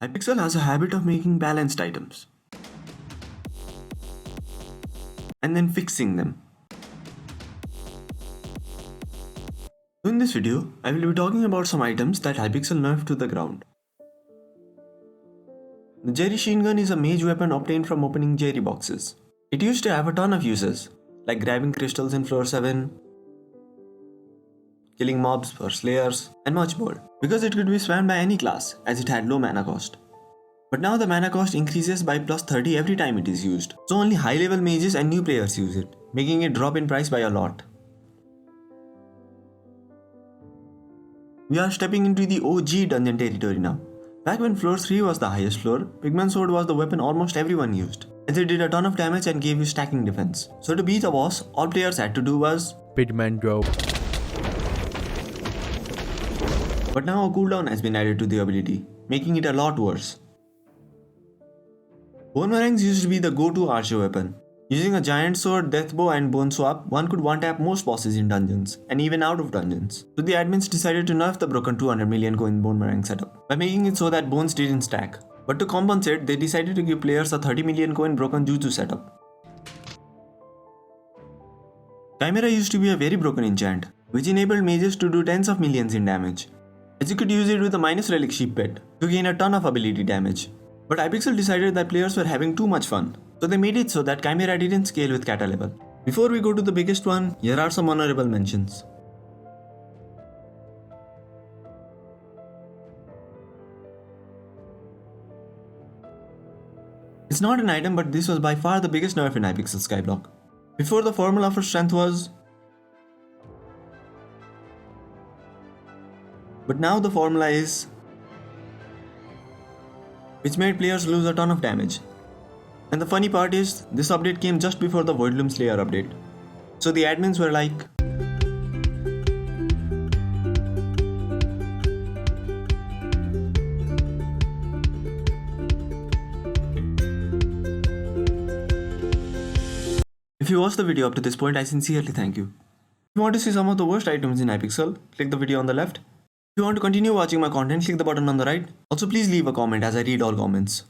Hypixel has a habit of making balanced items and then fixing them. So in this video, I will be talking about some items that Hypixel nerfed to the ground. The Jerry Chine gun is a mage weapon obtained from opening Jerry boxes. It used to have a ton of uses, like grabbing crystals in floor 7, killing mobs for slayers, and much more, because it could be spammed by any class as it had low mana cost. But now the mana cost increases by plus 30 every time it is used, so only high level mages and new players use it, making it drop in price by a lot. We are stepping into the OG dungeon territory now. Back when floor 3 was the highest floor, Pigman sword was the weapon almost everyone used, as it did a ton of damage and gave you stacking defense. So to beat the boss, all players had to do was Pigman drop. But now a cooldown has been added to the ability, making it a lot worse. Bonemerangs used to be the go-to archer weapon. Using a giant sword, death bow and bone swap, one could one-tap most bosses in dungeons, and even out of dungeons. So the admins decided to nerf the broken 200 million coin Bonemerang setup, by making it so that bones didn't stack. But to compensate, they decided to give players a 30 million coin broken jutsu setup. Chimera used to be a very broken enchant, which enabled mages to do tens of millions in damage, as you could use it with a minus relic sheep pet to gain a ton of ability damage. But Hypixel decided that players were having too much fun, so they made it so that Chimera didn't scale with kata level. Before we go to the biggest one, here are some honorable mentions. It's not an item, but this was by far the biggest nerf in Hypixel Skyblock. Before, the formula for strength was, but now the formula is, which made players lose a ton of damage. And the funny part is, this update came just before the Voidloom Slayer update. So the admins were like, if you watched the video up to this point, I sincerely thank you. If you want to see some of the worst items in Hypixel, click the video on the left. If you want to continue watching my content, click the button on the right. Also, please leave a comment as I read all comments.